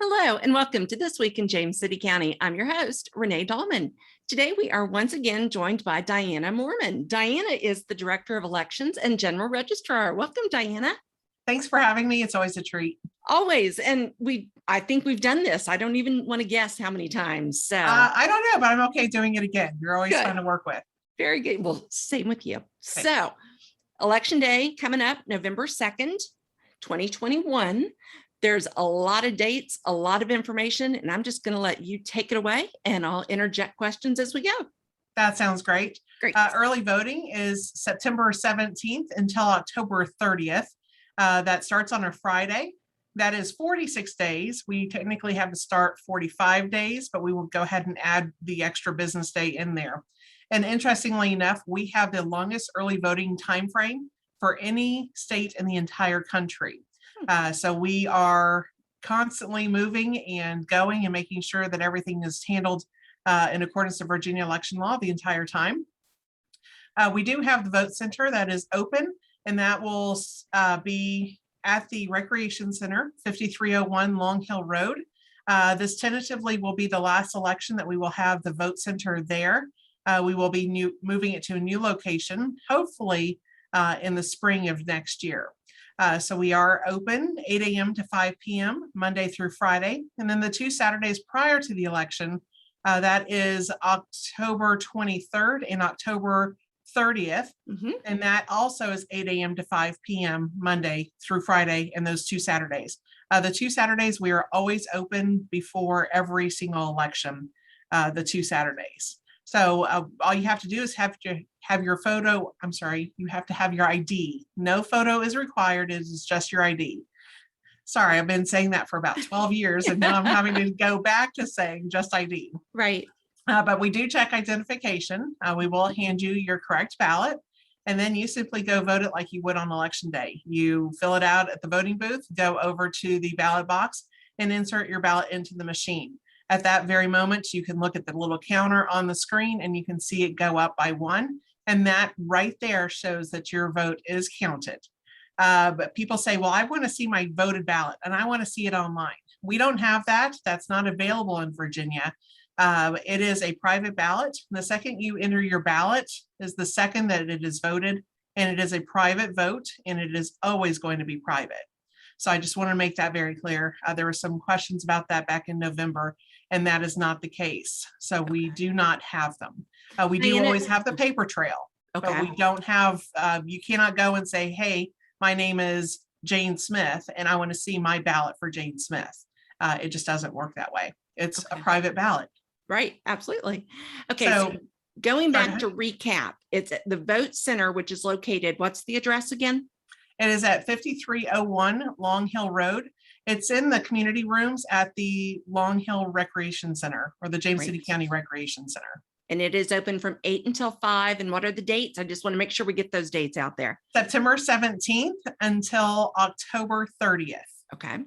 Hello and welcome to This Week in James City County. I'm your host, Renee Dahlman. Today we are once again joined by Diana Moorman. Diana is the Director of Elections and General Registrar. Welcome, Diana. Thanks for having me. It's always a treat. Always. And I think we've done this. I don't even want to guess how many times. So I don't know, but I'm okay doing it again. You're always Good. fun to work with. Very good. Well, same with you. Thanks. So Election Day coming up November 2nd, 2021. There's a lot of dates, a lot of information, and I'm just going to let you take it away and I'll interject questions as we go. That sounds great. Great. Early voting is September 17th until October 30th. That starts on a Friday. That is 46 days. We technically have to start 45 days, but we will go ahead and add the extra business day in there. And interestingly enough, we have the longest early voting time frame for any state in the entire country. So we are constantly moving and going and making sure that everything is handled in accordance to Virginia election law the entire time. We do have the vote center that is open, and that will be at the Recreation Center, 5301 Long Hill Road. This tentatively will be the last election that we will have the vote center there. We will be moving it to a new location, hopefully in the spring of next year. So we are open 8 a.m. to 5 p.m. Monday through Friday. And then the 2 Saturdays prior to the election, that is October 23rd and October 30th. Mhm. And that also is 8 a.m. to 5 p.m. Monday through Friday and those 2 Saturdays. The 2 Saturdays, we are always open before every single election, the 2 Saturdays. So all you have to do is have your photo. I'm sorry, you have to have your ID. No photo is required. It is just your ID. Sorry, I've been saying that for about 12 years and now I'm having to go back to saying just ID. Right. But we do check identification. We will hand you your correct ballot, and then you simply go vote it like you would on election day. You fill it out at the voting booth, go over to the ballot box and insert your ballot into the machine. At that very moment, you can look at the little counter on the screen and you can see it go up by 1. And that right there shows that your vote is counted. But people say, well, I want to see my voted ballot and I want to see it online. We don't have that. That's not available in Virginia. It is a private ballot. The second you enter your ballot is the second that it is voted, and it is a private vote, and it is always going to be private. So I just want to make that very clear. There were some questions about that back in November, and that is not the case. So we do not have them. We do always have the paper trail, but we don't have, you cannot go and say, hey, my name is Jane Smith, and I want to see my ballot for Jane Smith. It just doesn't work that way. It's a private ballot. Right. Absolutely. Okay. So going back to recap, it's at the vote center, which is located, what's the address again? It is at 5301 Long Hill Road. It's in the community rooms at the Long Hill Recreation Center, or the James City County Recreation Center. And it is open from 8 until 5. And what are the dates? I just want to make sure we get those dates out there. September 17th until October 30th. Okay.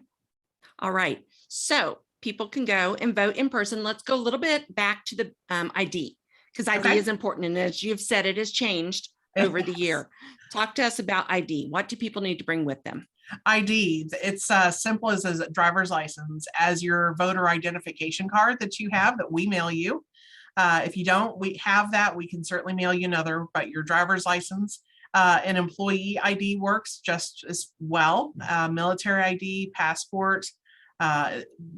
All right. So people can go and vote in person. Let's go a little bit back to the ID, because ID is important. And as you've said, it has changed over the year. Talk to us about ID. What do people need to bring with them? ID, it's simple as a driver's license, as your voter identification card that you have that we mail you. If you don't, we have that. We can certainly mail you another, but your driver's license, an employee ID works just as well. Military ID, passport.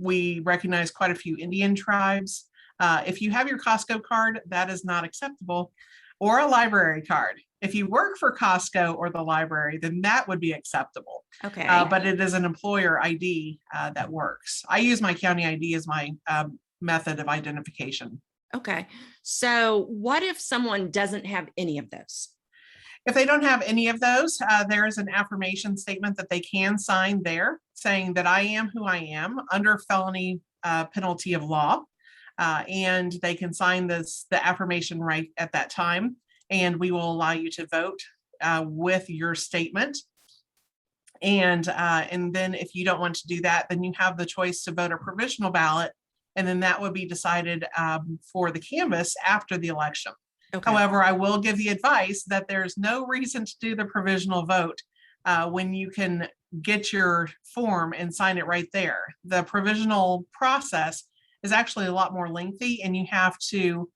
We recognize quite a few Indian tribes. If you have your Costco card, that is not acceptable, or a library card. If you work for Costco or the library, then that would be acceptable. Okay. But it is an employer ID that works. I use my county ID as my method of identification. Okay. So what if someone doesn't have any of those? If they don't have any of those, there is an affirmation statement that they can sign there saying that I am who I am under felony penalty of law. And they can sign the affirmation right at that time. And we will allow you to vote with your statement. And then if you don't want to do that, then you have the choice to vote a provisional ballot. And then that would be decided for the canvass after the election. Okay. However, I will give the advice that there's no reason to do the provisional vote when you can get your form and sign it right there. The provisional process is actually a lot more lengthy, and you have to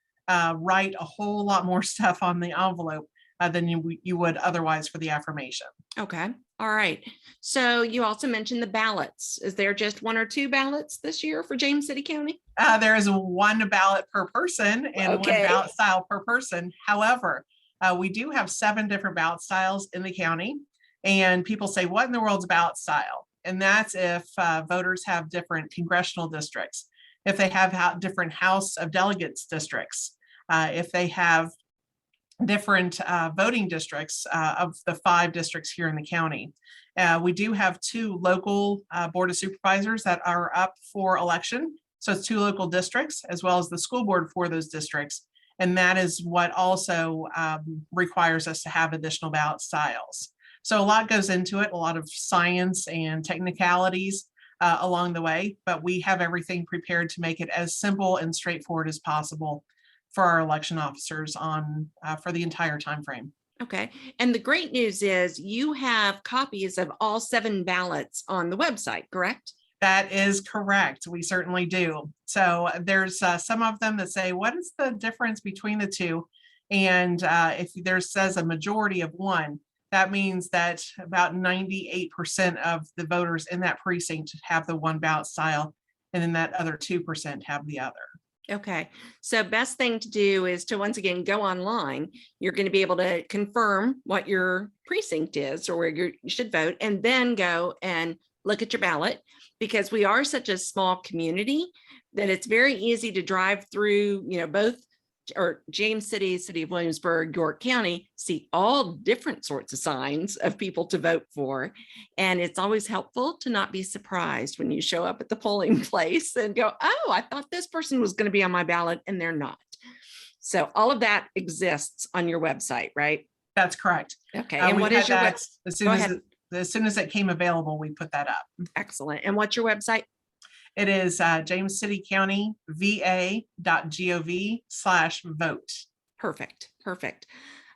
write a whole lot more stuff on the envelope than you would otherwise for the affirmation. Okay. All right. So you also mentioned the ballots. Is there just 1 or 2 ballots this year for James City County? There is 1 ballot per person and 1 Okay. ballot style per person. However, we do have 7 different ballot styles in the county. And people say, what in the world's a ballot style? And that's if voters have different congressional districts, if they have different House of Delegates districts, if they have different voting districts of the 5 districts here in the county. We do have 2 local Board of Supervisors that are up for election. So it's 2 local districts as well as the school board for those districts. And that is what also requires us to have additional ballot styles. So a lot goes into it, a lot of science and technicalities along the way, but we have everything prepared to make it as simple and straightforward as possible for our election officers on for the entire time frame. Okay. And the great news is you have copies of all 7 ballots on the website, correct? That is correct. We certainly do. So there's some of them that say, what is the difference between the 2? And if there says a majority of 1, that means that about 98% of the voters in that precinct have the 1 ballot style, and then that other 2% have the other. Okay, so best thing to do is to once again go online. You're going to be able to confirm what your precinct is or where you should vote, and then go and look at your ballot, because we are such a small community that it's very easy to drive through, both or James City, City of Williamsburg, York County, see all different sorts of signs of people to vote for. And it's always helpful to not be surprised when you show up at the polling place and go, oh, I thought this person was going to be on my ballot and they're not. So all of that exists on your website, right? That's correct. Okay. And what is your that as soon as it came available, we put that up. Excellent. And what's your website? It is James City County va.gov/vote. Perfect. Perfect.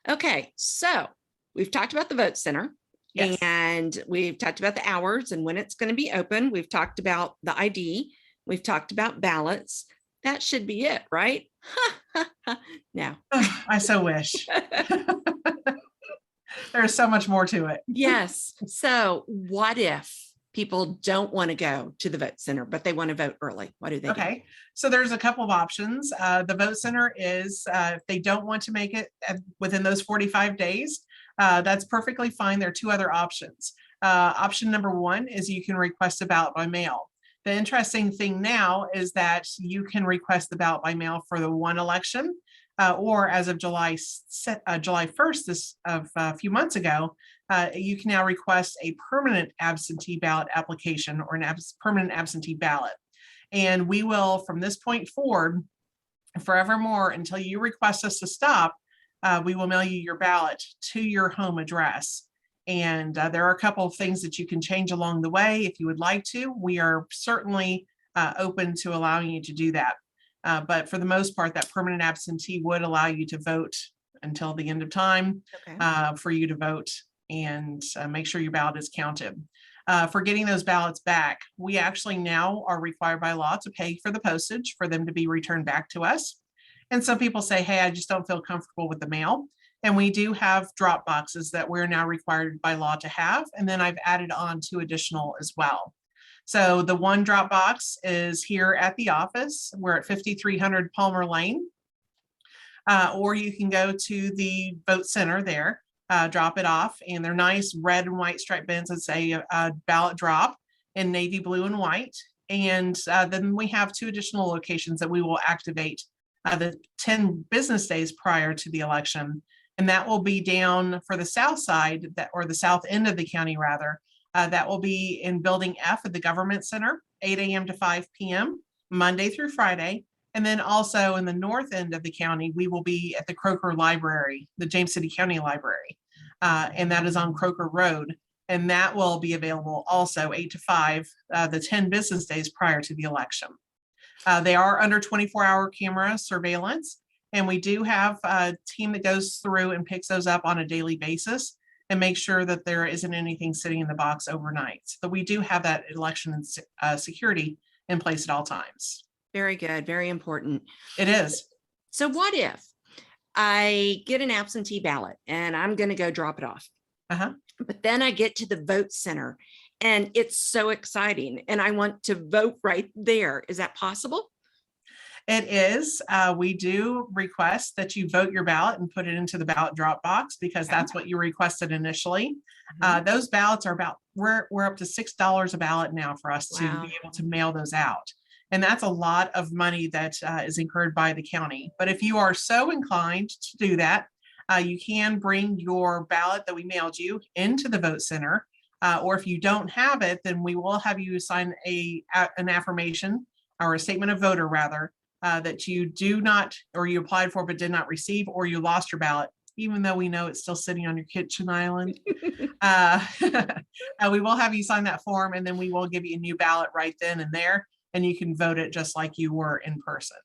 Okay. So we've talked about the vote center. Yes. And we've talked about the hours and when it's going to be open. We've talked about the ID. We've talked about ballots. That should be it, right? No. I so wish. There's so much more to it. Yes. So what if people don't want to go to the vote center, but they want to vote early? What do they do? Okay, so there's a couple of options. The vote center is, if they don't want to make it within those 45 days, that's perfectly fine. There are 2 other options. Option number 1 is you can request a ballot by mail. The interesting thing now is that you can request the ballot by mail for the 1 election, or as of July 1st, a few months ago, you can now request a permanent absentee ballot application or an permanent absentee ballot. And we will, from this point forward, forevermore, until you request us to stop, we will mail you your ballot to your home address. And there are a couple of things that you can change along the way if you would like to. We are certainly open to allowing you to do that. But for the most part, that permanent absentee would allow you to vote until the end of time. Okay. For you to vote and make sure your ballot is counted. For getting those ballots back, we actually now are required by law to pay for the postage for them to be returned back to us. And some people say, hey, I just don't feel comfortable with the mail. And we do have drop boxes that we're now required by law to have. And then I've added on 2 additional as well. So the 1 drop box is here at the office. We're at 5300 Palmer Lane. Or you can go to the vote center there, drop it off, and they're nice red and white striped bins that say ballot drop in navy blue and white. And then we have 2 additional locations that we will activate the 10 business days prior to the election. And that will be down for the south side, or the south end of the county rather. That will be in Building F at the Government Center, 8 a.m. to 5 p.m., Monday through Friday. And then also in the north end of the county, we will be at the Croker Library, the James City County Library. And that is on Croker Road. And that will be available also 8 to 5, the 10 business days prior to the election. They are under 24-hour camera surveillance. And we do have a team that goes through and picks those up on a daily basis. and make sure that there isn't anything sitting in the box overnight. So we do have that election security in place at all times. Very good. Very important. It is. So what if I get an absentee ballot and I'm going to go drop it off? Uh-huh. But then I get to the vote center and it's so exciting and I want to vote right there. Is that possible? It is. We do request that you vote your ballot and put it into the ballot drop box because Okay. that's what you requested initially. Mhm. Those ballots are we're up to $6 a ballot now for us to Wow. be able to mail those out. And that's a lot of money that is incurred by the county. But if you are so inclined to do that, you can bring your ballot that we mailed you into the vote center. Or if you don't have it, then we will have you sign an affirmation or a statement of voter rather, that you do not, or you applied for but did not receive, or you lost your ballot, even though we know it's still sitting on your kitchen island. We will have you sign that form and then we will give you a new ballot right then and there, and you can vote it just like you were in person.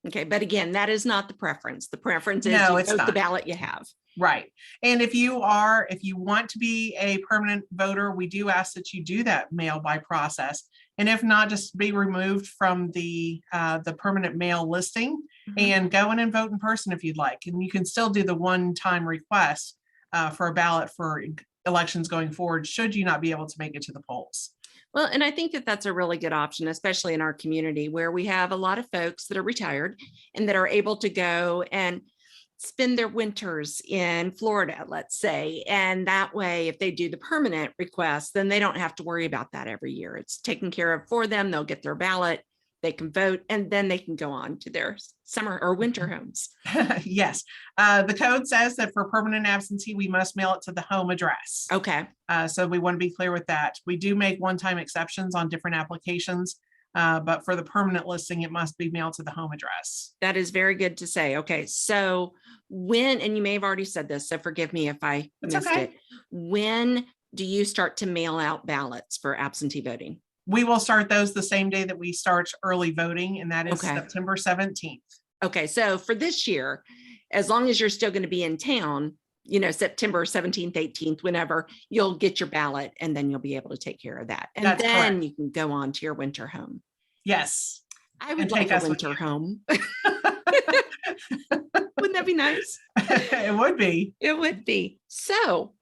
Okay, but again, that is not the preference. The preference is No, you it's vote the not. ballot you have. Right. And if you want to be a permanent voter, we do ask that you do that mail by process. And if not, just be removed from the permanent mail listing Mhm. and go in and vote in person if you'd like. And you can still do the one-time request for a ballot for elections going forward, should you not be able to make it to the polls. Well, and I think that that's a really good option, especially in our community where we have a lot of folks that are retired and that are able to go and spend their winters in Florida, let's say. And that way, if they do the permanent request, then they don't have to worry about that every year. It's taken care of for them. They'll get their ballot, they can vote, and then they can go on to their summer or winter homes. Yes. The code says that for permanent absentee, we must mail it to the home address. Okay. So we want to be clear with that. We do make one-time exceptions on different applications, but for the permanent listing, it must be mailed to the home address. That is very good to say. Okay. So when, and you may have already said this, so forgive me if I It's missed okay. it. When do you start to mail out ballots for absentee voting? We will start those the same day that we start early voting, and that is Okay. September 17th. Okay. So for this year, as long as you're still going to be in town, September 17th, 18th, whenever, you'll get your ballot and then you'll be able to take care of that. And That's then correct. you can go on to your winter home. Yes. I would And like take a us with winter you. home. Wouldn't that be nice? It would be. It would be. So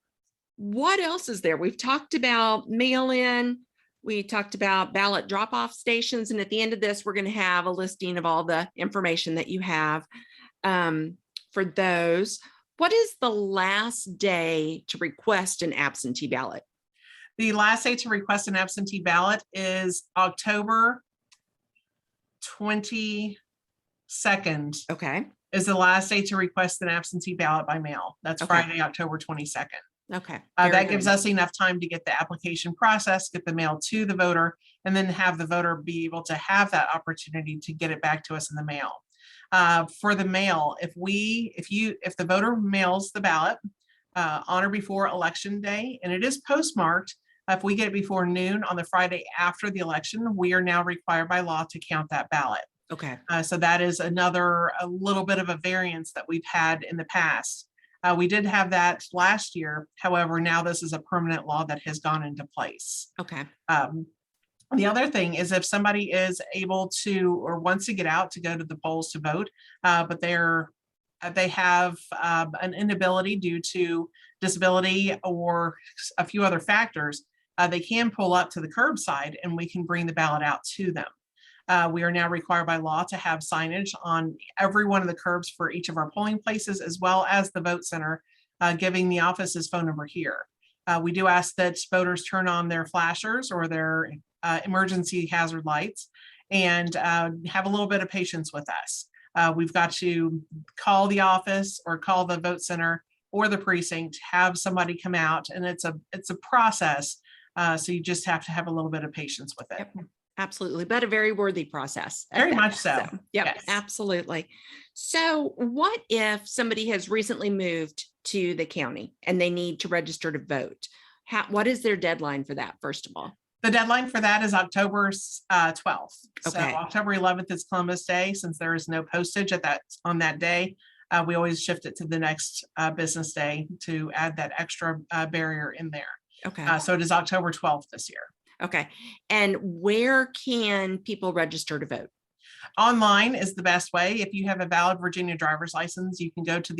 what else is there? We've talked about mail-in. We talked about ballot drop-off stations. And at the end of this, we're going to have a listing of all the information that you have for those. What is the last day to request an absentee ballot? The last day to request an absentee ballot is October 22nd. Okay. Is the last day to request an absentee ballot by mail. That's Okay. Friday, October 22nd. Okay. That gives us enough time to get the application processed, get the mail to the voter, and then have the voter be able to have that opportunity to get it back to us in the mail. For the mail, if the voter mails the ballot on or before election day, and it is postmarked, if we get it before noon on the Friday after the election, we are now required by law to count that ballot. Okay. So that is a little bit of a variance that we've had in the past. We did have that last year. However, now this is a permanent law that has gone into place. Okay. The other thing is if somebody is able to or wants to get out to go to the polls to vote, but they have an inability due to disability or a few other factors, they can pull up to the curbside and we can bring the ballot out to them. We are now required by law to have signage on every one of the curbs for each of our polling places, as well as the vote center, giving the office's phone number here. We do ask that voters turn on their flashers or their emergency hazard lights and have a little bit of patience with us. We've got to call the office or call the vote center or the precinct, have somebody come out, and it's a process. So you just have to have a little bit of patience with it. Yep. Absolutely, but a very worthy process. at Very that. much so. Yep, Yes. absolutely. So what if somebody has recently moved to the county and they need to register to vote? What is their deadline for that, first of all? The deadline for that is October 12th. So Okay. October 11th is Columbus Day. Since there is no postage on that day, we always shift it to the next business day to add that extra barrier in there. Okay. So it is October 12th this year. Okay. And where can people register to vote? Online is the best way. If you have a valid Virginia driver's license, you can go to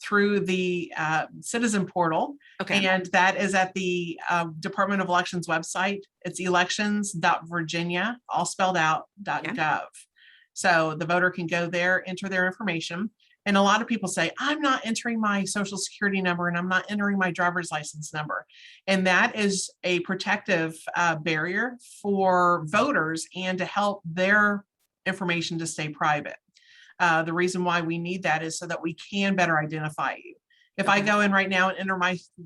through the citizen portal. Okay. And that is at the Department of Elections website. It's elections.virginia, all spelled out, .gov. So the voter can go there, enter their information. And a lot of people say, I'm not entering my social security number and I'm not entering my driver's license number. And that is a protective barrier for voters and to help their information to stay private. The reason why we need that is so that we can better identify you. If I go in right now and enter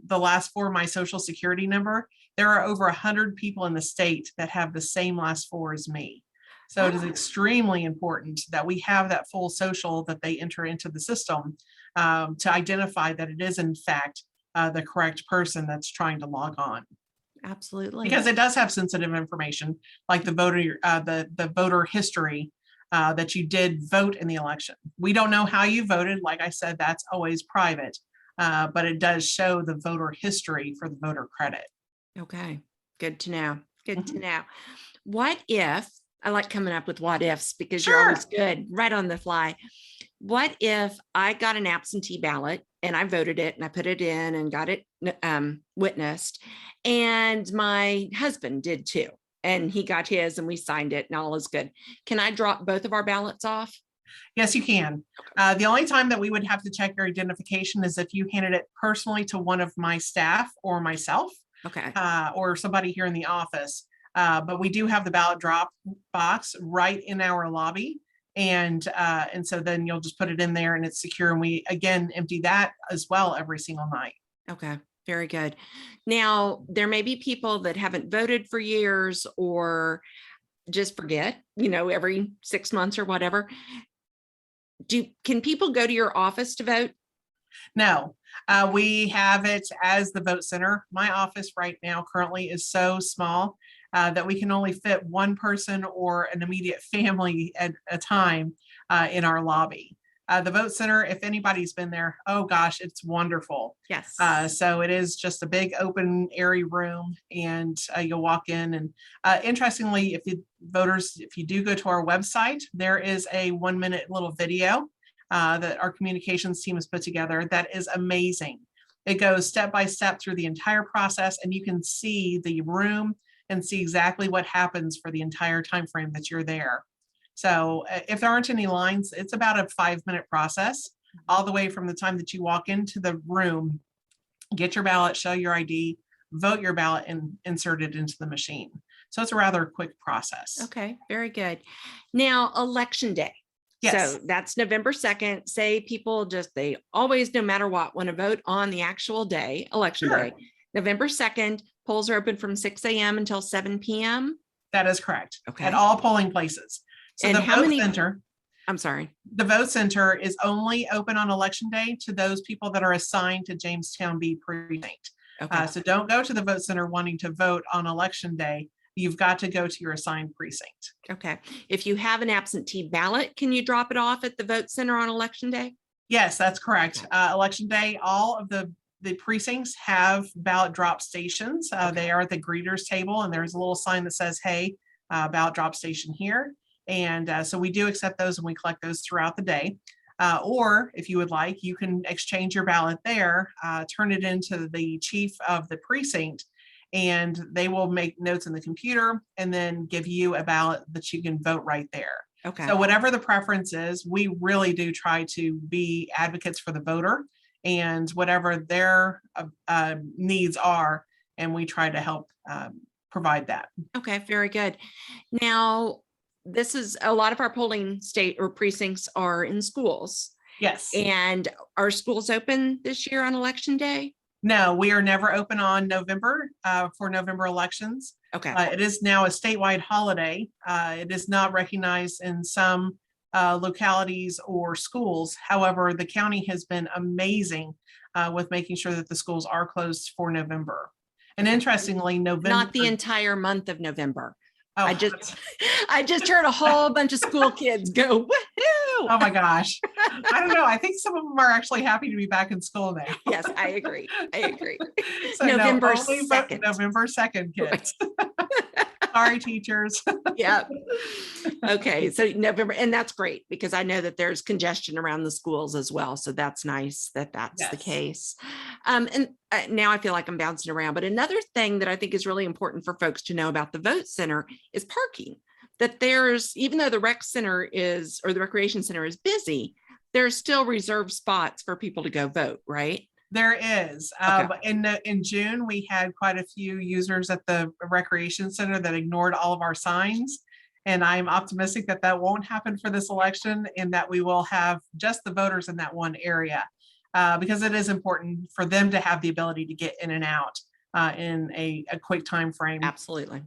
the last four of my social security number, there are over 100 people in the state that have the same last four as me. So it is extremely important that we have that full social that they enter into the system to identify that it is in fact the correct person that's trying to log on. Absolutely. Because it does have sensitive information like the voter history that you did vote in the election. We don't know how you voted. Like I said, that's always private, but it does show the voter history for the voter credit. Okay, good to know. Good to know. What if, I like coming up with what ifs because you're always good, right on the fly. What if I got an absentee ballot and I voted it and I put it in and got it witnessed, and my husband did too, and he got his and we signed it and all is good. Can I drop both of our ballots off? Yes, you can. The only time that we would have to check your identification is if you handed it personally to one of my staff or myself, Okay. Or somebody here in the office. But we do have the ballot drop box right in our lobby. And so then you'll just put it in there and it's secure. And we, again, empty that as well every single night. Okay, very good. Now, there may be people that haven't voted for years or just forget, every 6 months or whatever. Can people go to your office to vote? No, we have it as the vote center. My office right now currently is so small that we can only fit one person or an immediate family at a time in our lobby. The vote center, if anybody's been there, oh gosh, it's wonderful. Yes. So it is just a big open airy room and you'll walk in and interestingly, if you do go to our website, there is a 1-minute little video that our communications team has put together that is amazing. It goes step by step through the entire process and you can see the room and see exactly what happens for the entire time frame that you're there. So if there aren't any lines, it's about a 5-minute process all the way from the time that you walk into the room, get your ballot, show your ID, vote your ballot and insert it into the machine. So it's a rather quick process. Okay, very good. Now, election day. Yes. So that's November 2nd. Say people they always, no matter what, want to vote on the actual day, election day. November 2nd, polls are open from 6 a.m. until 7 p.m. That is correct. Okay. At all polling places. So And the how vote many? center, I'm sorry. the vote center is only open on election day to those people that are assigned to Jamestown B precinct. Okay. So don't go to the vote center wanting to vote on election day. You've got to go to your assigned precinct. Okay. If you have an absentee ballot, can you drop it off at the vote center on election day? Yes, that's correct. Election day, all of the precincts have ballot drop stations. They are at the greeters table and there's a little sign that says, hey, ballot drop station here. And so we do accept those and we collect those throughout the day. Or if you would like, you can exchange your ballot there, turn it into the chief of the precinct, and they will make notes in the computer and then give you a ballot that you can vote right there. Okay. So whatever the preference is, we really do try to be advocates for the voter and whatever their needs are, and we try to help provide that. Okay, very good. Now, this is a lot of our polling state or precincts are in schools. Yes. And are schools open this year on election day? No, we are never open on November for November elections. Okay. It is now a statewide holiday. It is not recognized in some localities or schools. However, the county has been amazing with making sure that the schools are closed for November. And interestingly, November. Not the entire month of November. Oh, I just heard a whole bunch of school kids go, woohoo! no. Oh my gosh. I don't know. I think some of them are actually happy to be back in school now. Yes, I agree. I agree. So no, November only vote 2nd. November 2nd, kids. Sorry, teachers. Yep. Okay, so November, and that's great because I know that there's congestion around the schools as well. So that's nice that that's the Yes. case. And now I feel like I'm bouncing around, but another thing that I think is really important for folks to know about the vote center is parking. That there's, even though the rec center is, or the recreation center is busy, there's still reserved spots for people to go vote, right? There is. Okay. In June, we had quite a few users at the recreation center that ignored all of our signs. And I'm optimistic that that won't happen for this election and that we will have just the voters in that one area. Because it is important for them to have the ability to get in and out in a quick time frame. Absolutely.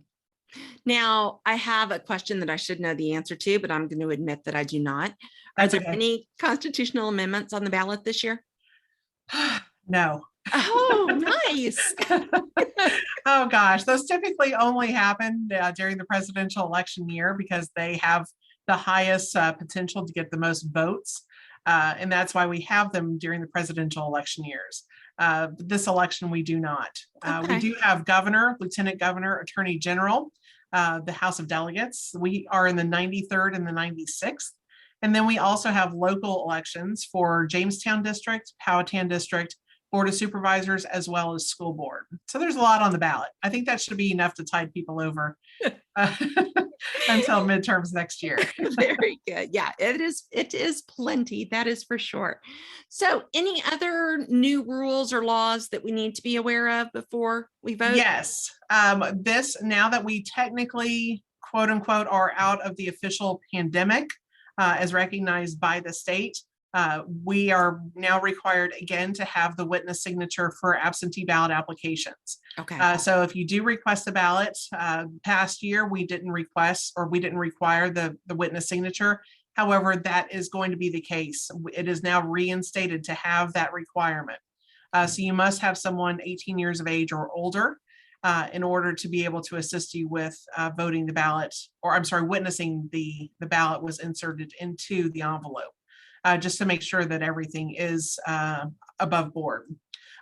Now, I have a question that I should know the answer to, but I'm going to admit that I do not. Are That's there okay. any constitutional amendments on the ballot this year? No. Oh, nice. Oh gosh, those typically only happen during the presidential election year because they have the highest potential to get the most votes. And that's why we have them during the presidential election years. This election, we do not. We Okay. do have governor, lieutenant governor, attorney general, the House of Delegates. We are in the 93rd and the 96th. And then we also have local elections for Jamestown District, Powhatan District, Board of Supervisors, as well as school board. So there's a lot on the ballot. I think that should be enough to tide people over until midterms next year. Very good. Yeah, it is plenty. That is for sure. So any other new rules or laws that we need to be aware of before we vote? Yes, now that we technically, quote unquote, are out of the official pandemic as recognized by the state, we are now required again to have the witness signature for absentee ballot applications. Okay. So if you do request a ballot, past year, we didn't request or we didn't require the witness signature. However, that is going to be the case. It is now reinstated to have that requirement. So you must have someone 18 years of age or older in order to be able to assist you with voting the ballot, or I'm sorry, witnessing the ballot was inserted into the envelope. Just to make sure that everything is above board.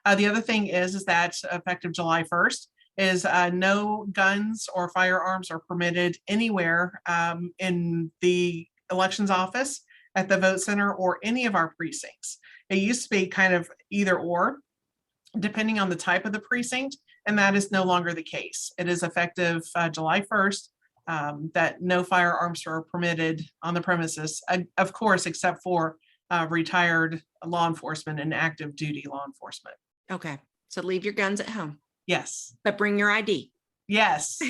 The other thing is that effective July 1st is no guns or firearms are permitted anywhere in the elections office, at the vote center, or any of our precincts. It used to be kind of either or, depending on the type of the precinct, and that is no longer the case. It is effective July 1st. That no firearms are permitted on the premises, of course, except for retired law enforcement and active duty law enforcement. Okay. So leave your guns at home, Yes. but bring your ID. Yes.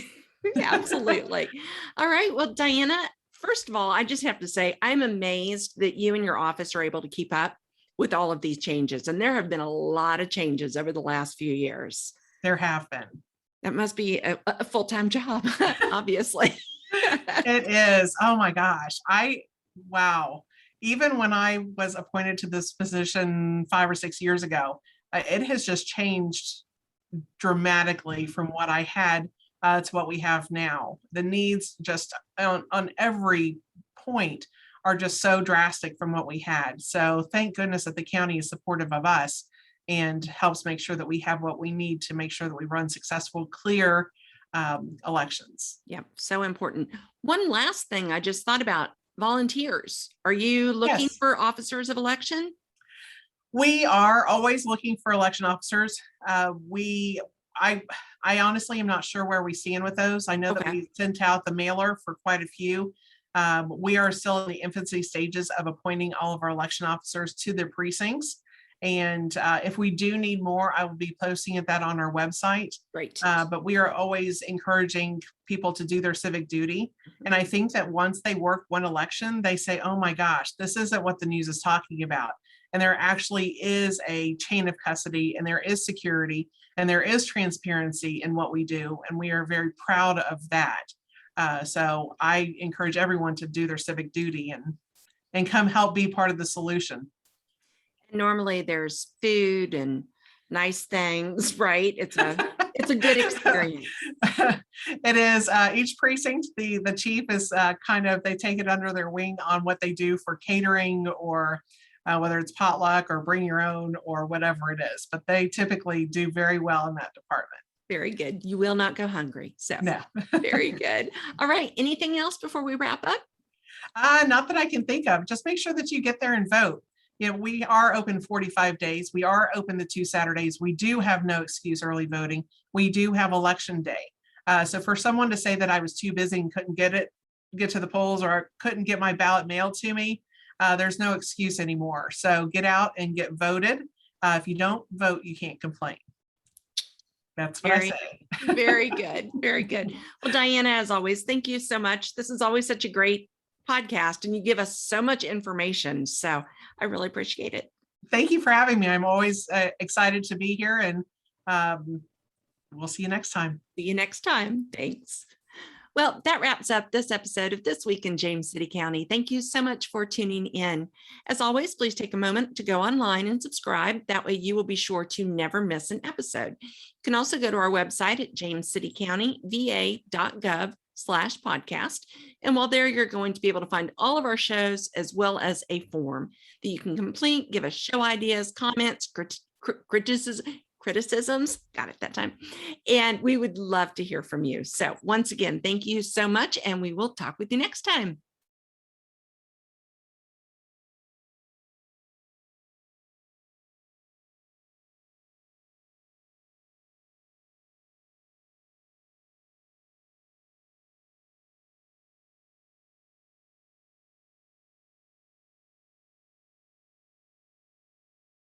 Absolutely. All right. Well, Diana, first of all, I just have to say, I'm amazed that you and your office are able to keep up with all of these changes. And there have been a lot of changes over the last few years. There have been. That must be a full-time job, obviously. It is. Oh my gosh. Wow. Even when I was appointed to this position 5 or 6 years ago, it has just changed dramatically from what I had to what we have now. The needs just on every point are just so drastic from what we had. So thank goodness that the county is supportive of us and helps make sure that we have what we need to make sure that we run successful, clear elections. Yeah, so important. One last thing I just thought about, volunteers. Are you looking Yes. for officers of election? We are always looking for election officers. I honestly am not sure where we stand with those. I know that Okay. we sent out the mailer for quite a few. We are still in the infancy stages of appointing all of our election officers to their precincts. And if we do need more, I will be posting that on our website. Great. But we are always encouraging people to do their civic duty. And I think that once they work one election, they say, oh my gosh, this isn't what the news is talking about. And there actually is a chain of custody, and there is security, and there is transparency in what we do. And we are very proud of that. So I encourage everyone to do their civic duty and come help be part of the solution. Normally there's food and nice things, right? It's a good experience. It is, each precinct, the chief is they take it under their wing on what they do for catering, or whether it's potluck or bring your own or whatever it is. But they typically do very well in that department. Very good. You will not go hungry. So No. very good. All right. Anything else before we wrap up? Not that I can think of. Just make sure that you get there and vote. We are open 45 days. We are open the 2 Saturdays. We do have no excuse early voting. We do have election day. So for someone to say that I was too busy and couldn't get to the polls, or couldn't get my ballot mailed to me, there's no excuse anymore. So get out and get voted. If you don't vote, you can't complain. That's what I say. Very good. Very good. Well, Diana, as always, thank you so much. This is always such a great podcast, and you give us so much information. So I really appreciate it. Thank you for having me. I'm always excited to be here, and we'll see you next time. See you next time. Thanks. Well, that wraps up this episode of This Week in James City County. Thank you so much for tuning in. As always, please take a moment to go online and subscribe. That way you will be sure to never miss an episode. You can also go to our website at jamescitycountyva.gov/podcast. And while there, you're going to be able to find all of our shows, as well as a form that you can complete, give us show ideas, comments, criticisms, got it that time. And we would love to hear from you. So once again, thank you so much, and we will talk with you next time.